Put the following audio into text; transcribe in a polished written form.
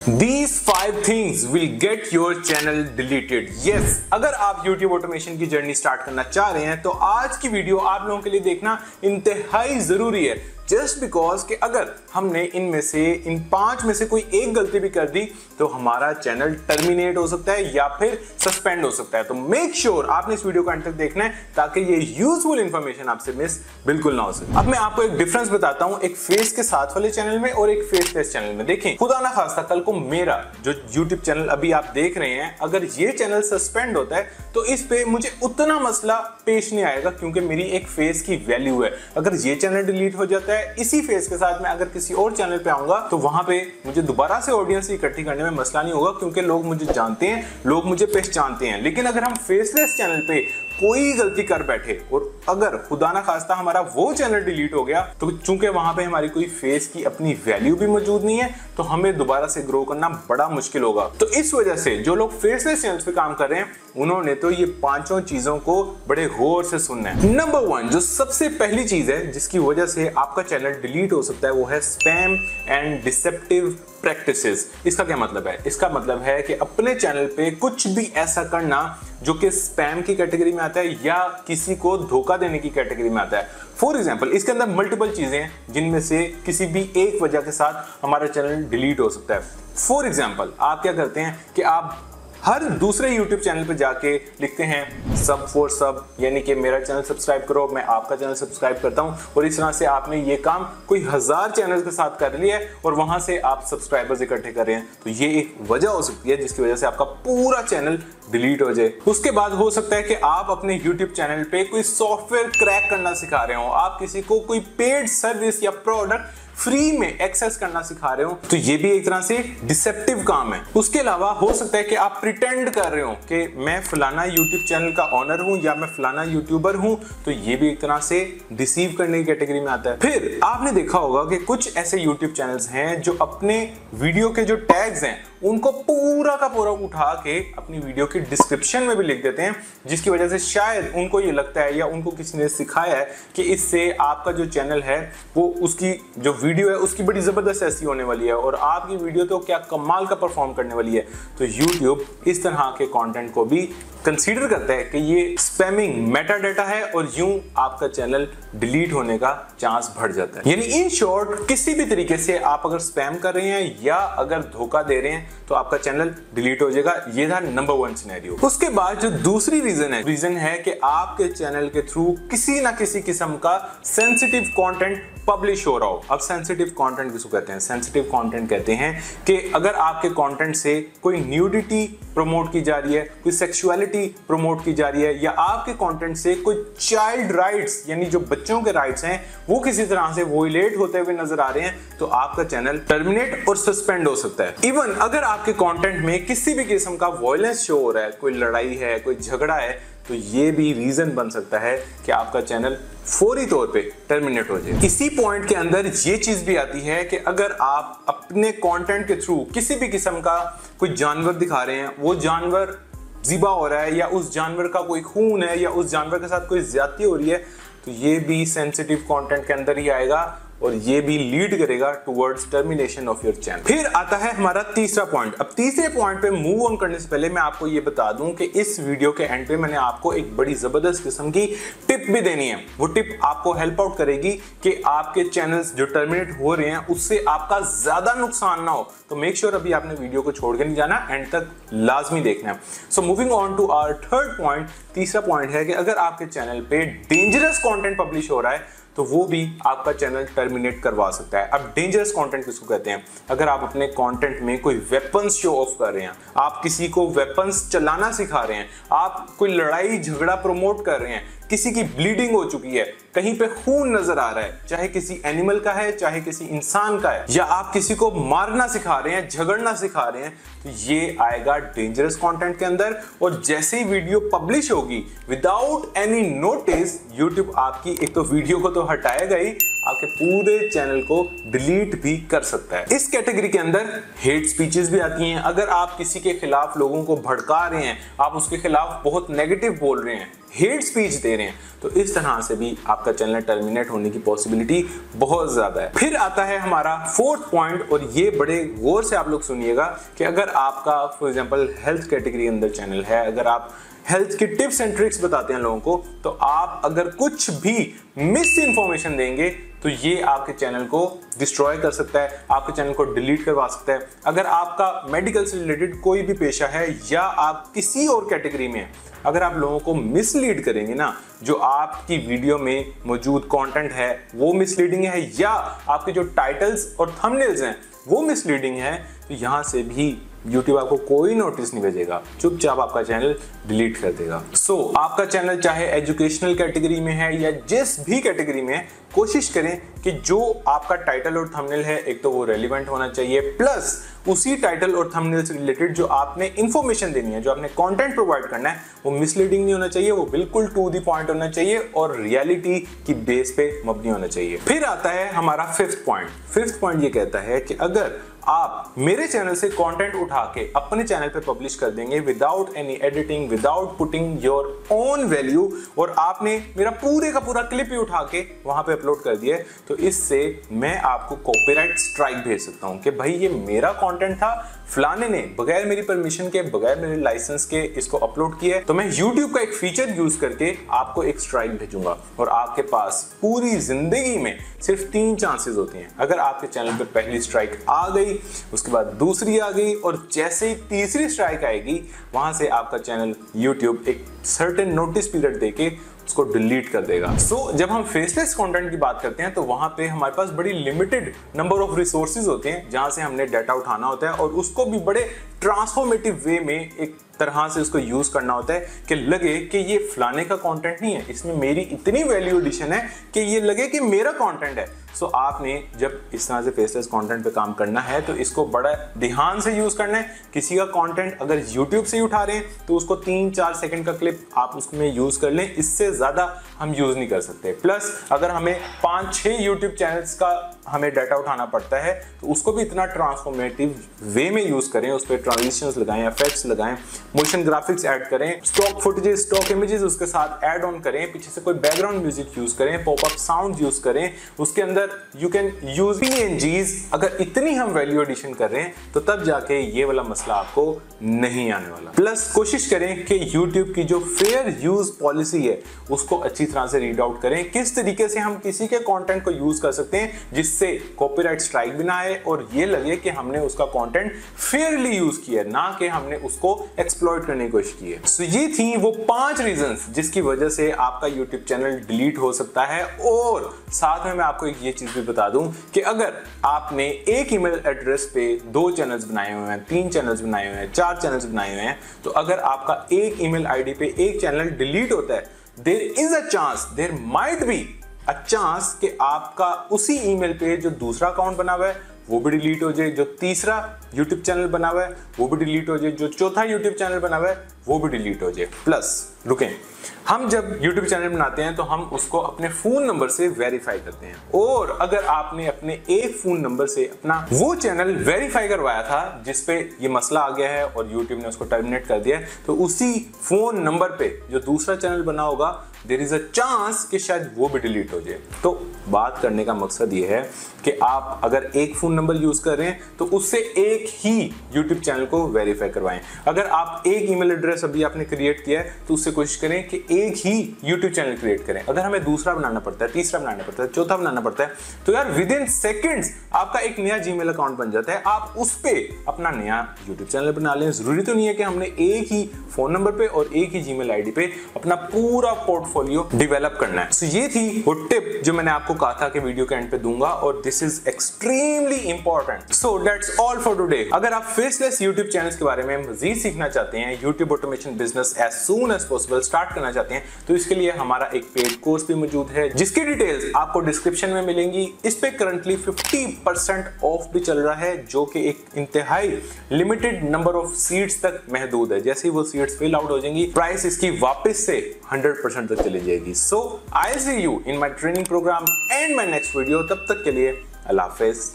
These 5 things will get your channel deleted. Yes, अगर आप YouTube automation की journey start करना चाह रहे हैं तो आज की वीडियो आप लोगों के लिए देखना इंतहाई जरूरी है। जस्ट बिकॉज कि अगर हमने इनमें से इन 5 में से कोई एक गलती भी कर दी तो हमारा चैनल टर्मिनेट हो सकता है या फिर सस्पेंड हो सकता है। तो मेक श्योर आपने इस वीडियो को अंत तक देखना है ताकि ये यूजफुल इंफॉर्मेशन आपसे मिस बिल्कुल ना हो सके। अब मैं आपको एक डिफरेंस बताता हूं एक फेस के साथ वाले चैनल में और एक फेसलेस चैनल में। देखें, खुदा ना खास्ता कल को मेरा जो यूट्यूब चैनल अभी आप देख रहे हैं अगर ये चैनल सस्पेंड होता है तो इस पे मुझे उतना मसला पेश नहीं आएगा क्योंकि मेरी एक फेस की वैल्यू है। अगर ये चैनल डिलीट हो जाता है इसी फेस के साथ मैं अगर किसी और चैनल पे आऊंगा तो वहां पे मुझे दोबारा से ऑडियंस इकट्ठी करने में मसला नहीं होगा क्योंकि लोग मुझे जानते हैं, लोग मुझे पहचानते हैं। लेकिन अगर हम फेसलेस चैनल पे कोई गलती कर बैठे और अगर खुदा ना खास्ता हमारा वो चैनल डिलीट हो गया तो चूंकि वहां पे हमारी कोई फेस की अपनी वैल्यू भी मौजूद नहीं है तो हमें दोबारा से ग्रो करना बड़ा मुश्किल होगा। तो इस वजह से जो लोग फेसलेस चैनल्स पे काम कर रहे हैं उन्होंने तो ये 5 चीजों को बड़े गौर से सुनना है। नंबर 1 जो सबसे पहली चीज है जिसकी वजह से आपका चैनल डिलीट हो सकता है वो है स्पैम एंड डिसेप्टिव प्रैक्टिसेस। इसका क्या मतलब है? इसका मतलब है कि अपने चैनल पे कुछ भी ऐसा करना जो कि स्पैम की कैटेगरी में आता है या किसी को धोखा देने की कैटेगरी में आता है। फॉर एग्जाम्पल इसके अंदर मल्टीपल चीजें हैं जिनमें से किसी भी एक वजह के साथ हमारा चैनल डिलीट हो सकता है। फॉर एग्जाम्पल आप क्या करते हैं कि आप हर दूसरे YouTube चैनल पे जाके लिखते हैं सब फॉर सब, यानी कि मेरा चैनल सब्सक्राइब करो, मैं आपका चैनल सब्सक्राइब करता हूं। और इस तरह से आपने ये काम कोई 1000 चैनल के साथ कर लिया है और वहां से आप सब्सक्राइबर्स इकट्ठे कर रहे हैं। तो ये एक वजह हो सकती है जिसकी वजह से आपका पूरा चैनल डिलीट हो जाए। उसके बाद हो सकता है कि आप अपने YouTube चैनल पे कोई सॉफ्टवेयर क्रैक करना सिखा रहे हो, आप किसी को कोई पेड सर्विस या प्रोडक्ट फ्री में एक्सेस करना सिखा रहे हो, तो ये भी एक तरह से डिसेप्टिव काम है। उसके अलावा हो सकता है कि आप प्रिटेंड कर रहे हो कि मैं फलाना यूट्यूब चैनल का ऑनर हूं या मैं फलाना यूट्यूबर हूं, तो ये भी एक तरह से डिसीव करने की कैटेगरी में आता है। फिर आपने देखा होगा कि कुछ ऐसे यूट्यूब चैनल्स हैं जो अपने वीडियो के जो टैग्स हैं उनको पूरा का पूरा उठा के अपनी वीडियो की डिस्क्रिप्शन में भी लिख देते हैं, जिसकी वजह से शायद उनको ये लगता है या उनको किसी ने सिखाया है कि इससे आपका जो चैनल है वो उसकी जो वीडियो है उसकी बड़ी जबरदस्त ऐसी होने वाली है और आपकी वीडियो तो क्या कमाल का परफॉर्म करने वाली है। तो YouTube इस तरह के कंटेंट को भी कंसीडर करता है कि ये स्पैमिंग मेटा डाटा है और यूं आपका चैनल डिलीट होने का चांस बढ़ जाता है। यानी इन शॉर्ट किसी भी तरीके से आप अगर स्पैम कर रहे हैं या अगर धोखा दे रहे हैं तो आपका चैनल डिलीट हो जाएगा। ये था नंबर 1 सिनेरियो। उसके बाद जो दूसरी रीजन है कि आपके चैनल के थ्रू किसी ना किसी किस्म का सेंसिटिव कंटेंट पब्लिश हो रहा हो। अब सेंसिटिव कंटेंट किसको कहते हैं? सेंसिटिव कंटेंट कहते हैं कि अगर आपके कंटेंट से कोई न्यूडिटी प्रमोट की जा रही है, कोई सेक्सुअलिटी प्रमोट की जा रही है या आपके कंटेंट से कोई चाइल्ड राइट्स यानी जो बच्चों के राइट्स हैं वो किसी तरह से वोलेट होते हुए नजर आ रहे हैं, तो आपका चैनल टर्मिनेट और सस्पेंड हो सकता है। इवन अगर आपके कंटेंट में किसी भी किस्म का वायलेंस शो हो रहा है, कोई लड़ाई है, कोई झगड़ा है, तो ये भी रीजन बन सकता है कि आपका चैनल फौरी तौर पे टर्मिनेट हो जाए। इसी पॉइंट के अंदर ये चीज भी आती है कि अगर आप अपने कंटेंट के थ्रू किसी भी किस्म का कोई जानवर दिखा रहे हैं, वो जानवर ज़िबा हो रहा है या उस जानवर का कोई खून है या उस जानवर के साथ कोई ज्यादती हो रही है, तो ये भी सेंसिटिव कंटेंट के अंदर ही आएगा और ये भी लीड करेगा towards termination of your channel. फिर आता है हमारा तीसरा पॉइंट। अब तीसरे पॉइंट पे मूव ऑन करने से पहले मैं आपको ये बता दूं कि इस वीडियो के एंड पे मैंने आपको एक बड़ी जबरदस्त किस्म की टिप भी देनी है। वो टिप आपको हेल्प आउट करेगी कि आपके चैनल्स जो टर्मिनेट हो रहे हैं उससे आपका ज्यादा नुकसान ना हो। तो मेक श्योर अभी आपने वीडियो को छोड़ के नहीं जाना, एंड तक लाजमी देखना है। So moving on to our third point. तीसरा पॉइंट है कि अगर आपके चैनल पे डेंजरस कंटेंट पब्लिश हो रहा है तो वो भी आपका चैनल टर्मिनेट करवा सकता है। अब डेंजरस कंटेंट किसको कहते हैं? अगर आप अपने कंटेंट में कोई वेपन्स शो ऑफ कर रहे हैं, आप किसी को वेपन्स चलाना सिखा रहे हैं, आप कोई लड़ाई झगड़ा प्रमोट कर रहे हैं, किसी की ब्लीडिंग हो चुकी है, कहीं पे खून नजर आ रहा है, चाहे किसी एनिमल का है चाहे किसी इंसान का है, या आप किसी को मारना सिखा रहे हैं, झगड़ना सिखा रहे हैं, तो ये आएगा डेंजरस कंटेंट के अंदर। और जैसे ही वीडियो पब्लिश होगी विदाउट एनी नोटिस, YouTube आपकी एक तो वीडियो को तो हटाएगा ही, आपके पूरे चैनल को डिलीट भी कर सकता है। इस कैटेगरी के अंदर हेट स्पीचेस भी आती हैं। अगर आप किसी के खिलाफ लोगों को भड़का रहे हैं, आप उसके खिलाफ बहुत नेगेटिव बोल रहे हैं, हेट स्पीच दे रहे हैं, तो इस तरह से भी आपका चैनल टर्मिनेट होने की पॉसिबिलिटी बहुत ज्यादा है। फिर आता है हमारा फोर्थ पॉइंट, और ये बड़े गौर से आप लोग सुनिएगा कि अगर आपका फॉर एग्जांपल हेल्थ कैटेगरी अंदर चैनल है, अगर आप हेल्थ की टिप्स एंड ट्रिक्स बताते हैं लोगों को, तो आप अगर कुछ भी मिस इंफॉर्मेशन देंगे तो ये आपके चैनल को डिस्ट्रॉय कर सकता है, आपके चैनल को डिलीट करवा सकता है। अगर आपका मेडिकल से रिलेटेड कोई भी पेशा है या आप किसी और कैटेगरी में, अगर आप लोगों को मिसलीड करेंगे ना, जो आपकी वीडियो में मौजूद कंटेंट है वो मिसलीडिंग है, या आपके जो टाइटल्स और थंबनेल्स हैं वो मिसलीडिंग है, तो यहां से भी YouTube आपको कोई नोटिस नहीं भेजेगा, चुपचाप आपका चैनल डिलीट कर देगा। सो आपका चैनल चाहे एजुकेशनल कैटेगरी में है या जिस भी कैटेगरी में है, कोशिश करें कि जो आपका टाइटल और थंबनेल है, एक तो वो रेलिवेंट होना चाहिए, प्लस उसी टाइटल और थंबनेल से रिलेटेड जो आपने इंफॉर्मेशन देनी है, जो आपने कंटेंट प्रोवाइड करना है, वो मिसलीडिंग नहीं होना चाहिए, वो बिल्कुल टू द पॉइंट होना चाहिए और रियलिटी की बेस पे मबनी होना चाहिए। फिर आता है हमारा फिफ्थ पॉइंट। फिफ्थ पॉइंट ये कहता है कि अगर आप मेरे चैनल से कंटेंट उठा के अपने चैनल पे पब्लिश कर देंगे without any editing, without putting your own value, और आपने मेरा पूरे का पूरा क्लिप ही उठा के वहां पे अपलोड कर दिया, तो इससे मैं आपको कॉपीराइट स्ट्राइक भेज सकता हूं कि भाई ये मेरा कंटेंट था, फलाने ने बगैर मेरी परमिशन के, बगैर मेरे लाइसेंस के इसको अपलोड किया है। तो मैं YouTube का एक फीचर यूज करके आपको एक स्ट्राइक भेजूंगा, और आपके पास पूरी जिंदगी में सिर्फ 3 चांसेस होती हैं। अगर आपके चैनल पर पहली स्ट्राइक आ गई, उसके बाद दूसरी आ गई, और जैसे ही तीसरी स्ट्राइक आएगी, वहां से आपका चैनल YouTube एक सर्टेन नोटिस पीरियड देके उसको डिलीट कर देगा। सो जब हम फेसलेस कंटेंट की बात करते हैं तो वहां पे हमारे पास बड़ी लिमिटेड नंबर ऑफ रिसोर्सेज होते हैं जहां से हमने डाटा उठाना होता है, और उसको भी बड़े ट्रांसफॉर्मेटिव वे में एक तरह से उसको यूज करना होता है कि लगे कि ये फलाने का कंटेंट नहीं है, इसमें मेरी इतनी वैल्यू एडिशन है कि ये लगे कि मेरा कंटेंट है। सो आपने जब इस तरह से फेसलेस कंटेंट पे काम करना है तो इसको बड़ा ध्यान से यूज करना है। किसी का कंटेंट अगर YouTube से ही उठा रहे हैं तो उसको 3-4 सेकंड का क्लिप आप उसमें यूज कर लें, इससे ज्यादा हम यूज नहीं कर सकते। प्लस अगर हमें 5-6 YouTube चैनल्स का हमें डाटा उठाना पड़ता है तो उसको भी इतना ट्रांसफॉर्मेटिव वे में यूज करें, उस पर ट्रांजिशंस लगाएं, इफेक्ट्स लगाएं, मोशन ग्राफिक्स ऐड करें, स्टॉक फुटेजेस, स्टॉक इमेजेस उसके साथ ऐड ऑन करें, पीछे से कोई बैकग्राउंड म्यूजिक यूज करें, पॉपअप साउंड यूज करें, उसके अंदर यू कैन यूज PNGs। अगर इतनी हम वैल्यू एडिशन कर रहे हैं तो तब जाके ये वाला मसला आपको नहीं आने वाला। प्लस कोशिश करें कि YouTube की जो फेयर यूज पॉलिसी है उसको अच्छी तरह से रीड आउट करें, किस तरीके से हम किसी के कंटेंट को यूज कर सकते हैं जिससे कॉपीराइट स्ट्राइक भी ना आए और ये लगे कि हमने उसका कंटेंट फेयरली यूज किया, ना कि हमने उसको एक्सप्लॉइट करने की कोशिश की है। सो ये थी वो 5 रीजंस जिसकी वजह से आपका YouTube चैनल डिलीट हो सकता है। और साथ में मैं आपको एक ये चीज भी बता दूं कि अगर आपने एक ईमेल एड्रेस पे 2 चैनल्स बनाए हुए हैं, 3 चैनल्स बनाए हुए हैं, 4 चैनल्स बनाए हुए हैं, तो अगर आपका एक ईमेल आईडी पे एक चैनल डिलीट होता है, there is a chance, there might be a chance कि आपका उसी ईमेल पे जो दूसरा अकाउंट बना हुआ है वो भी डिलीट हो जाए, जो तीसरा YouTube चैनल बना हुआ है वो भी डिलीट हो जाए, जो चौथा YouTube चैनल बना हुआ है वो भी डिलीट हो जाए। प्लस रुकें, हम जब YouTube चैनल बनाते हैं तो हम उसको अपने फोन नंबर से वेरीफाई करते हैं, और अगर आपने अपने एक फोन नंबर से अपना वो चैनल वेरीफाई करवाया था जिस पे ये मसला आ गया है और YouTube ने उसको टर्मिनेट कर दिया है, तो उसी फोन नंबर पे जो दूसरा चैनल बना होगा देयर इज अ चांस कि शायद वो भी डिलीट हो जाए। तो बात करने का मकसद ये है कि आप अगर एक फोन नंबर यूज कर रहे हैं तो उससे एक ही YouTube चैनल को वेरीफाई करवाएं। अगर आप एक ईमेल एड्रेस अभी आपने क्रिएट किया है तो उससे कोशिश करें कि एक ही YouTube चैनल क्रिएट करें। अगर हमें दूसरा बनाना पड़ता है, तीसरा बनाना पड़ता है, चौथा बनाना पड़ता है, तो यार विद इन सेकेंड्स आपका एक नया Gmail अकाउंट बन जाता है, आप उस पे अपना नया YouTube चैनल बना लें। जरूरी तो नहीं है कि हमने एक ही फोन नंबर पे और एक ही Gmail आईडी पे अपना पूरा पोर्टफोलियो डेवलप करना है। तो ये थी वो टिप जो मैंने आपको कहा था कि वीडियो के एंड पे दूंगा, और this is extremely important. So that's all for today. अगर आप फेसलेस यूट्यूब चैनल्स के बारे में मजीद सीखना चाहते हैं, YouTube automation business as soon as possible start करना चाहते हैं, तो इसके लिए हमारा एक पेड कोर्स भी मौजूद है जिसकी डिटेल्स आपको डिस्क्रिप्शन में मिलेंगी। इस पे करंटली 50% ऑफ भी चल रहा है, जो कि एक इंतहाई लिमिटेड नंबर ऑफ सीट्स तक महदूद है। जैसे ही वो सीट्स फिल आउट हो जाएंगी, प्राइस इसकी वापस से 100% तक चली जाएगी। So I see you in my training program and my next video. तब तक के लिए अल्लाह हाफिज।